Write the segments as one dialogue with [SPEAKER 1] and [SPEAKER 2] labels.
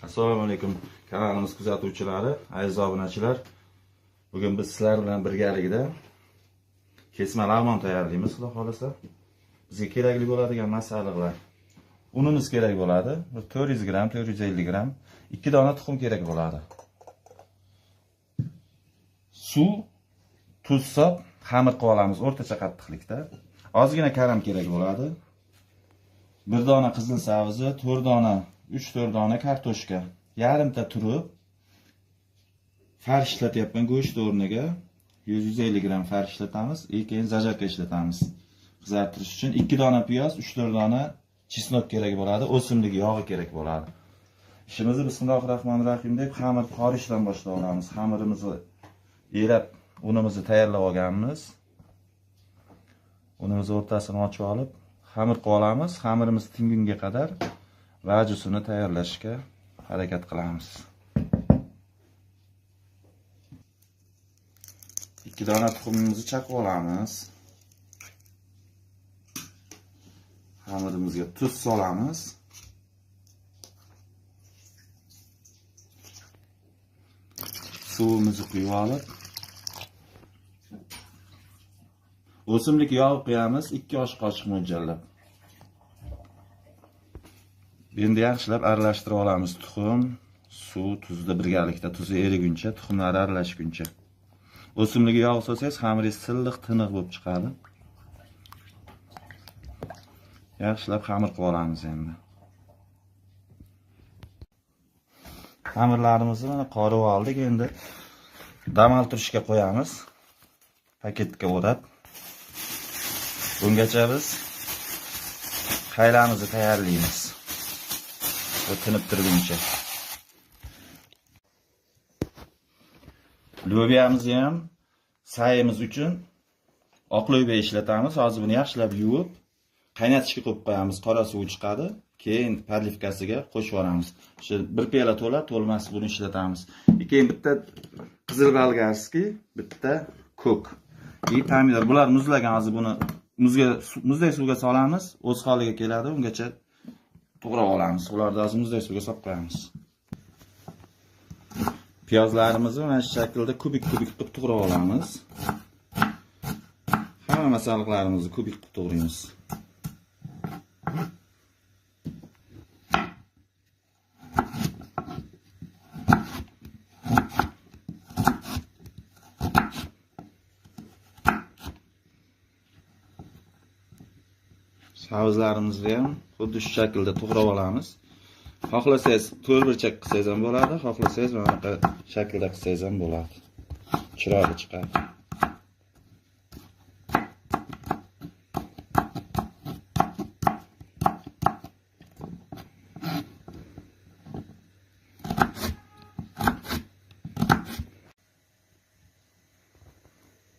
[SPEAKER 1] Assalomu alaykum kanalimiz kuzatuvchilari, aziz obunachilar. Bugun biz sizlar bilan birgalikda kesma lag'mon tayyorlaymiz, xudo xolasa. Bizga kerakli bo'ladigan masalliqlar: unimiz kerak bo'ladi, 400 gram, 450 gram, 2 dona tuxum kerak bo'ladi. Suv, tuz solib xamir qilib olamiz o'rtacha qattiqlikda. Ozgina karam kerak bo'ladi. 1 dona qizil savizi, 4 dona 3-4 dona kartoshka, yarimta turib, farsh ishlatyapman. Go'sht o'rniga 150 gram farsh ishlatamiz, keyin zajarka ishlatamiz. Qizartirish uchun 2 dona piyoz, 3-4 dona chesnok kerak bo'ladi, o'simlik yog'i kerak bo'ladi. Ishimizni bismillahirrohmanirrohim deb xamir qorishdan boshlab olamiz. Xamirimizni elab, unimizni tayyorlab olganmiz. Unimizni o'rtasini ochib olib, xamir qilib olamiz. Xamirimiz tingunga qadar vajusini tayyorlashga harakat qilamiz. 2 dona tuxumimizni chaqib olamiz. Xamirimizga tuz solamiz. Suvimizni quyib olib, o'simlik yog' qo'yamiz, 2 osh qoshiq mo'ljallab. Endi yaxshilab aralashtirib olamiz. Tuxum, suv, tuzni birgalikda, tuzi eriguncha, tuxumlar aralashguncha. O'simlik yog' solsangiz, xamiringiz silliq, tiniq bo'lib chiqadi. Yaxshilab xamir qilib olamiz endi. Xamirlarimizni mana qorib oldik, endi dam oltirishga qo'yamiz. Paketga o'rab. Bungacha biz qaylamizni tayyorlaymiz. Tinib turguncha. Lo'biyamizni ham sayimiz uchun oq lo'biya ishlatamiz. Hozir buni yaxshilab yuvib, qaynatishga qo'yib qo'yamiz. Qora suv chiqadi. Keyin podlivkasiga qo'shib yuboramiz. Shu 1 piyola to'lmas buni ishlatamiz. Keyin bitta qizil bolgarskiy, bitta ko'k. Pomidor. Bular muzlagan, hozir buni muzday suvga solamiz. O'z holiga keladi, ungacha to'g'rab olamiz. Ularni hozir muzday suvga solib qo'yamiz. Piyozlarimizni mana shu shaklda kubik-kubik qilib to'g'rab olamiz. Hamma masalliqlarimizni kubik qilib to'g'raymiz. Savizlarimizni ham xuddi shu shaklda to'g'rab olamiz. Xohlasangiz to'rtburchak qilsangiz ham bo'ladi, xohlasangiz mana bunaqa shaklda qilsangiz ham bo'ladi. Chiroyli chiqadi.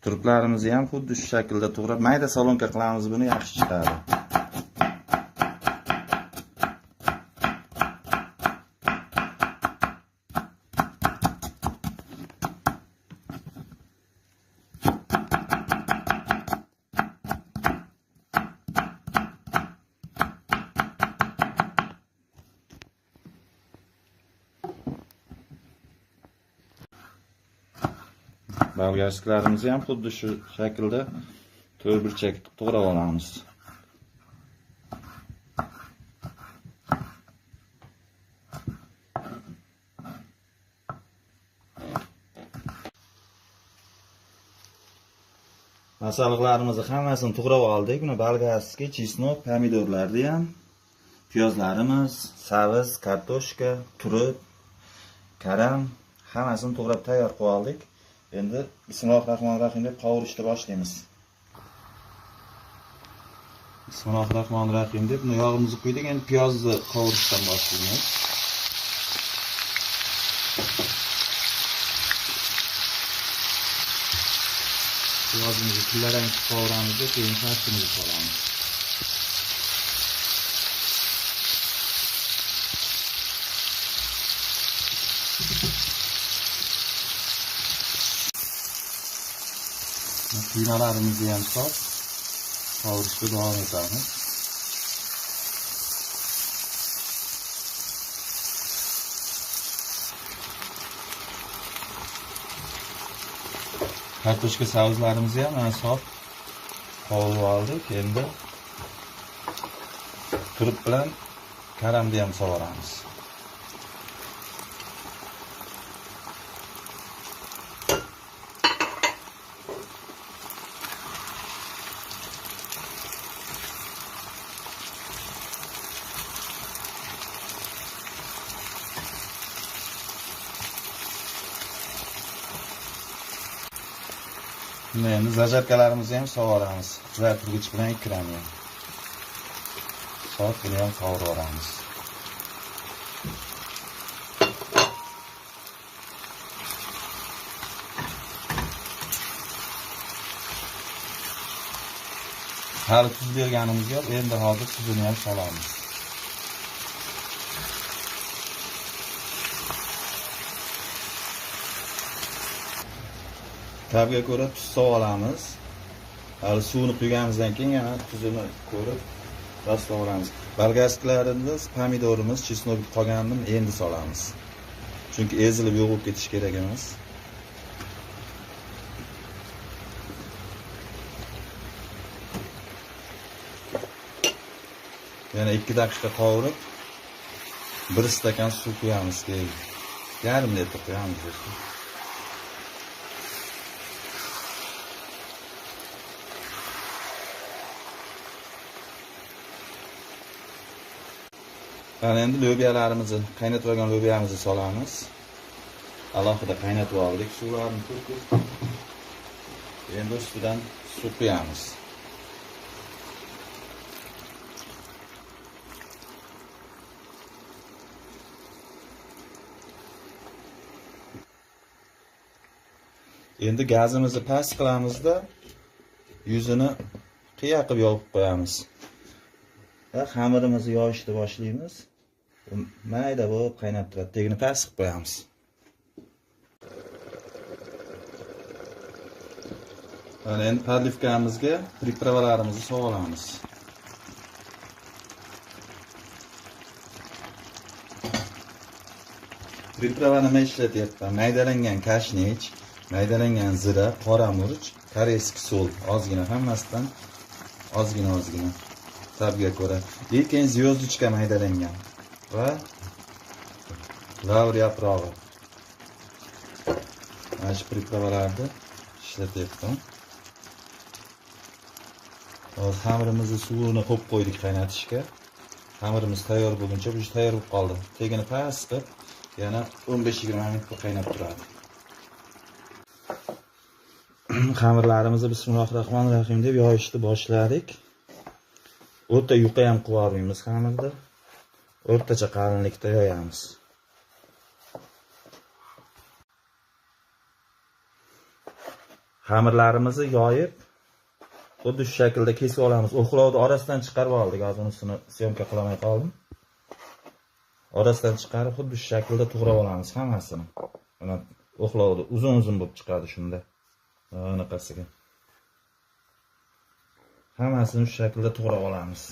[SPEAKER 1] Turplarimizni ham xuddi shu shaklda to'g'rab, mayda salonka qilamiz, buni yaxshi chiqadi. Bolgarsklarimizni ham xuddi shu shaklda to'rtburchak to'g'rab olamiz. Masalliqlarimizni hammasini to'g'rab oldik. Buni bolgarskiy, chesnok, pomidorlarni ham, piyozlarimiz, saviz, kartoshka, turib, karam hammasini to'g'rab tayyor qilib oldik. Endi bismillahirrohmanirrohim deb qovurishni boshlaymiz. Bismillahirrohmanirrohim deb yog'imizni quydik, endi piyozni qovurishdan boshlaymiz. Piyozimizni tillarang qovuramiz, keyin farshimizni solamiz. Qiymalarimizni ham solib qovurishga davom etamiz. Kartoshka savuzlarimizni ham mana sof qovurib oldik. Endi turib bilan karamni ham sovuramiz. Endi zajarkalarimizni ham sovuramiz. Qizartirgich bilan ikkilangan. Sof buni ham qovurib olamiz. Hali tuz berganimiz yo'q. Endi hozir tuzini ham solamiz. Tabga ko'ra tuz solamiz. Hali suvni quyganimizdan keyin yana tuzini ko'rib rastlab olamiz. Bolgarsklarimiz, pomidorimiz, chesnobik qolganini endi solamiz. Chunki ezilib yo'q bo'lib ketish kerak emas. Yana 2 daqiqa qovurib 1 stakan suv quyamiz keyin. Yarim litr quyamiz. Mana endi lo'biyalarimizni, qaynatib olgan lo'biyamizni solamiz. Alohida qaynatib oldik suvlarni to'kib. Endi ustidan suv quyamiz. Endi gazimizni past qilamizda yuzini qiya qilib yopib qo'yamiz. Va xamirimizni yoyishni boshlaymiz. Mayda bo'lib qaynab turadi. Tegini past qilib qo'yamiz. Mana endi podlivkamizga pripravalarimizni solamiz. Priprava nima ishlatyapman? Maydalangan kashnich, maydalangan zira, qora murch, koreyskiy sol, ozgina hammasidan ozgina. Tabga ko'ra. Lekin zvyozdichka maydalangan va lavr yaprog'i. Mana shu pripravalarni ishlatyapman. Hozir xamirimizni suvini qo'yib qo'ydik qaynatishga. Xamirimiz tayyor bo'lguncha bu tayyor bo'lib qoldi. Tegini past qilib yana 15-20 minut qaynab turadi. Xamirlarimizni bismillahirrohmanirrohim deb yoyishni boshladik. O'rta yuqa ham qilib olmaymiz xamirni. O'rtacha qalinlikda yoyamiz. Xamirlarimizni yoyib, xuddi shu shaklda kesib olamiz. O'qlovni orasidan chiqarib oldik. Hozir unisini syomka qilmay qoldim. Orasidan chiqarib, xuddi shu shaklda to'g'rab olamiz hammasini. Mana o'qlovni uzun-uzun bo'lib chiqadi shunda. Anaqasiga. Hammasini shu shaklda to'g'rab olamiz.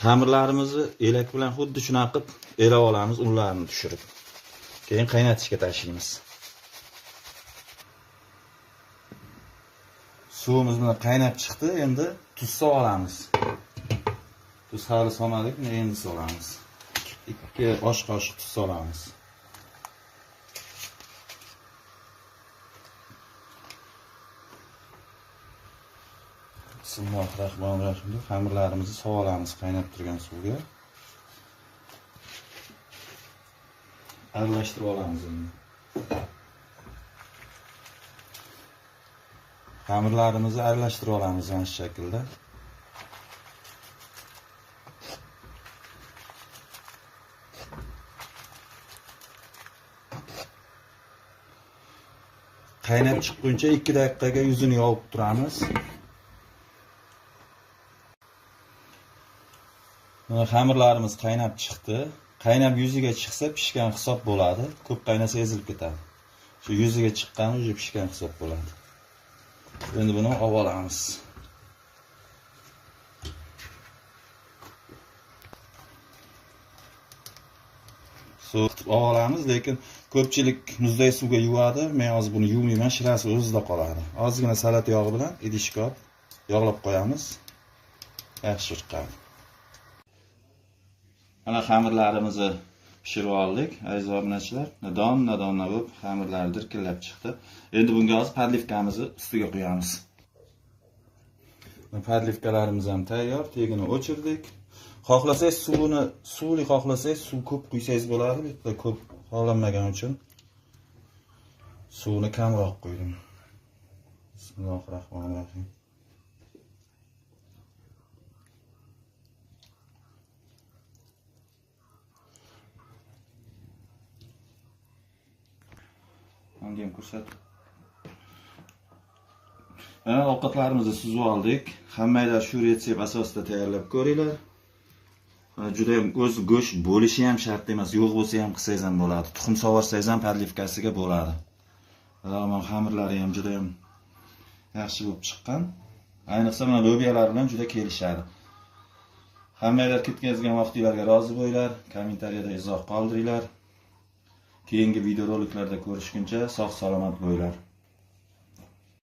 [SPEAKER 1] Xamirlarimizni elak bilan xuddi shunaqa qilib elab olamiz, unlarni tushirib. Keyin qaynatishga tashlaymiz. Suvimiz bilan qaynab chiqdi, endi tuz solamiz. Tuz hali solmadik, endi solamiz. 2 osh qoshiq tuz solamiz. Bismillahirrohmanirrohim. Xamirlarimizni solamiz qaynab turgan suvga. Aralashtirib olamiz endi. Xamirlarimizni aralashtirib olamiz mana shu shaklda. Qaynab chiqquncha 2 daqiqaga yuzini yopib turamiz. Mana xamirlarimiz qaynab chiqdi. Qaynab yuziga chiqsa pishgan hisob bo'ladi. Ko'p qaynasa ezilib ketadi. Shu yuziga chiqqani уже pishgan hisob bo'ladi. Endi buni olib olamiz. So'qitib olamiz, lekin ko'pchilik muzday suvga yuvadi. Men hozir buni yuvmayman, shirasi o'zida qoladi. Ozgina salat yog'i bilan idishga yog'lab qo'yamiz. Yaxshi chiqadi. Mana xamirlarimizni pishirib oldik, aziz obunachilar. Donna bo'lib xamirlar dirkillab chiqdi. Endi bunga hozir podlivkamizni ustiga qo'yamiz. Podlivkalarimiz ham tayyor, tegini o'chirdik. Xohlasangiz suvli xohlasangiz suv ko'p quysangiz bo'ladi, bitta ko'p xohlanmagan uchun suvni kamroq qo'ydim. Bismillahirrohmanirrohim. Hangim ko'rsat. Mana ovqatlarimizni suzib oldik. Hammanglar shu retsept asosida tayyorlab ko'ringlar. Juda ham o'z go'sht bo'lishi ham shart emas, yo'q bo'lsa ham qilsangiz ham bo'ladi. Tuxum sovarsangiz ham podlivkasiga bo'ladi. Mana xamirlari ham juda ham yaxshi bo'lib chiqqan. Ayniqsa mana lobiyalar bilan juda kelishadi. Hammanglar ketkazgan vaqtingizga rozi bo'linglar, kommentariyada izoh qoldiringlar. Keyingi videoroliklarda ko'rishguncha sog' salomat bo'linglar.